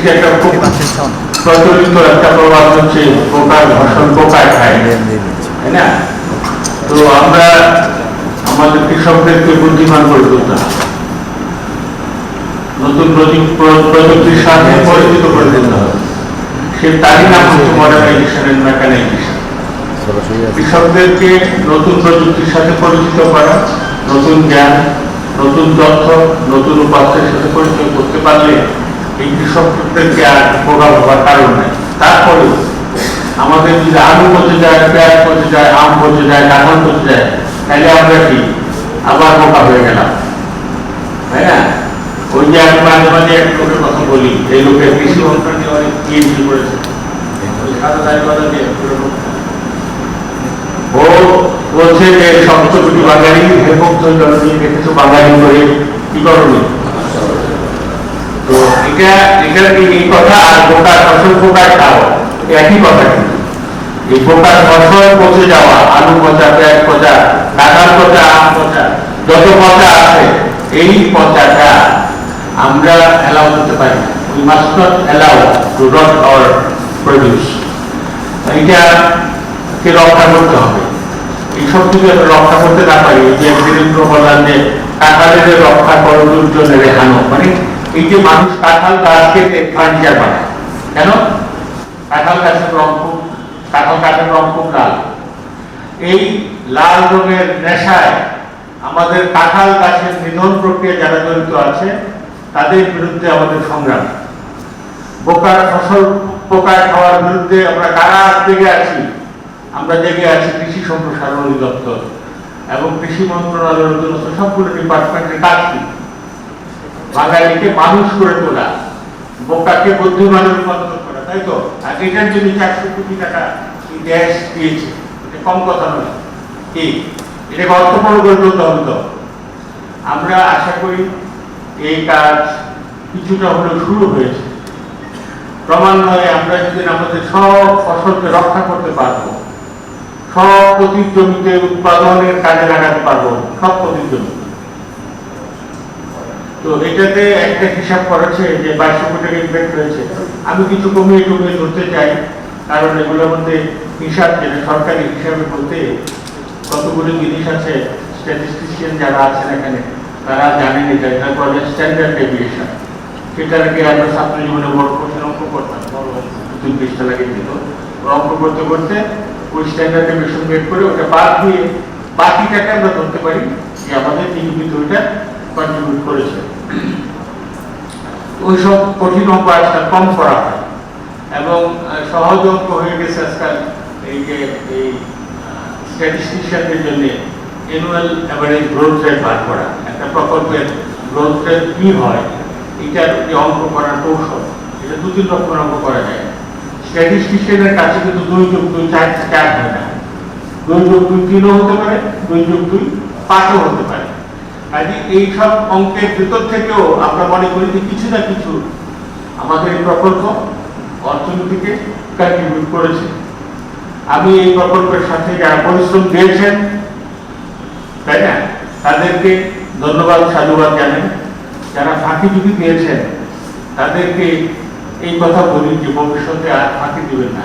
যে একটা খুব প্রচলিত একটা প্রবাদ হচ্ছে পোকার ঘর্ষণ পোকায় খায়, তাই না? তো আমরা আমাদের কৃষকদেরকে বুদ্ধিমান করে তুলতে হবে, নতুন প্রযুক্তির সাথে পরিচিত করে দিতে হবে। সে তারই নাম হচ্ছে মডার্নাইজেশন এন্ড মেকানাইজেশন। কৃষকদেরকে নতুন প্রযুক্তির সাথে পরিচিত করা, নতুন জ্ঞান, নতুন তথ্য, নতুন উপাত্তের সাথে পরিচয় করতে পারলে এই কৃষকদেরকে আর বোকা হওয়ার কারণ নেই। তারপরে আমাদের যদি আলু পচে যায়, পেঁয়াজ পচে যায়, আম পচে যায়, কাঁঠাল পচে যায়, তাহলে আমরা কি আবার বোকা হয়ে গেলাম, তাই না? ওই যে আমি মাঝে মাঝে এক লোকের কথা বলি, এই লোকের কৃষি মন্ত্রণালয়ে অনেক পিএইচডি করেছে, ও বলছে যে সমস্ত কোটি বাঙালি হেমন্ত জননী দেখেছো বাঙালি করে কি করনি। তো এটা এই কথা আর বোকার ফসল পোকায় খাওয়া একই কথা। কিন্তু এই বোকার ফসল পচে যাওয়া, আলু পচা, পেঁয়াজ পচা, কাঁঠাল পচা, আম পচা, যত পচা আছে, এই পচাটা আমরা অ্যালাউ করতে পারি না। We must not allow to rot our produce. এইটাকে রক্ষা করতে হবে। এই সব কিছু রক্ষা করতে না পারি, যে বীরেন্দ্র বললেন যে কাঁঠালের রক্ষা করো দুর্জনের রেহানো, মানে এই যে মানুষ কাঁঠাল গাছ কেটে ফার্নিচার বানায়, কেন? কাঁঠাল গাছের রং খুব, কাঁঠাল গাছের রং খুব লাল। এই লাল রঙের নেশায় আমাদের কাঁঠাল গাছের নিধন প্রক্রিয়া যারা জড়িত আছে তাদের বিরুদ্ধে আমাদের সংগ্রাম। বোকার ফসল পোকায় খাওয়ার বিরুদ্ধে আমরা কারা জেগে আছি? আমরা জেগে আছি কৃষি সম্প্রসারণ অধিদপ্তর এবং কৃষি মন্ত্রণালয়ের অধীনস্থ সবগুলো ডিপার্টমেন্টের কাজ কি? বাঙালিকে মানুষ করে তোলা, বোকাকে বুদ্ধিমানের রূপান্তর করা, তাই তো? আর এটার জন্য 400 কোটি টাকা দেশ দিয়েছে, এটা কম কথা নয়। কি এটাকে অর্থপূর্ণ করে তুলতে হবে। তো আমরা আশা করি এই কাজ কিছুটা হলেও শুরু হয়েছে। ক্রমান্বয়ে আমরা যদি আমাদের সব ফসলকে রক্ষা করতে পারবো, সব প্রতির জমিতে উৎপাদনের কাজে লাগাতে পারবো, সব প্রতির জমি। তো এটাতে একটা হিসাব করেছে যে 2200 কোটি টাকা ইনভেস্ট হয়েছে। আমি কিছু কমিয়ে ধরতে চাই, কারণ এগুলোর মধ্যে হিসাব, যেটা সরকারি হিসাবে বলতে কতগুলো জিনিস আছে, স্ট্যাটিস্টিশিয়ান যারা আছেন এখানে তারা জানেন এটা বলে স্ট্যান্ডার্ড ডেভিয়েশন। সেটা নাকি আমরা ছাত্র জীবনে বড় কঠিন অঙ্ক করতাম, 2 পৃষ্ঠা লাগে দিত। অঙ্ক করতে করতে ওই স্ট্যান্ডার্ড ডেভিয়েশন বের করে ওটা বাদ দিয়ে বাকিটাকে আমরা ধরতে পারি যে আমাদের নিয়মিত ওইটা কন্ট্রিবিউট করেছে। ওইসব কঠিন অঙ্ক আজকাল কম করা হয় এবং সহজ অঙ্ক হয়ে গেছে আজকাল। এই যে এই স্ট্যাটিস্টিশিয়ানদের জন্য অ্যানুয়াল অ্যাভারেজ গ্রোথ রেট বার করা, একটা প্রকল্পের গ্রোথ রেট কি হয়, এটার যে অঙ্ক করার কৌশল, এটা 2-3 রকমের অঙ্ক করা যায়। স্ট্যাটিস্টিশিয়ানের কাছে কিন্তু 2+2 4 হয় না, 2+2 3ও হতে পারে, 2+2 5ও হতে পারে। কাজে এইসব অঙ্কের ভিতর থেকেও আমরা মনে করি যে কিছু না কিছু আমাদের এই প্রকল্প অর্থনীতিকে কন্ট্রিবিউট করেছে। আমি এই প্রকল্পের সাথে যারা পরিশ্রম দিয়েছেন, তাই না, তাদেরকে ধন্যবাদ সাধুবাদ জানাই। যারা ফাঁকিঝুঁকি দিয়েছেন তাদেরকে এই কথা বলি যে ভবিষ্যতে আর ফাঁকি দিবেন না।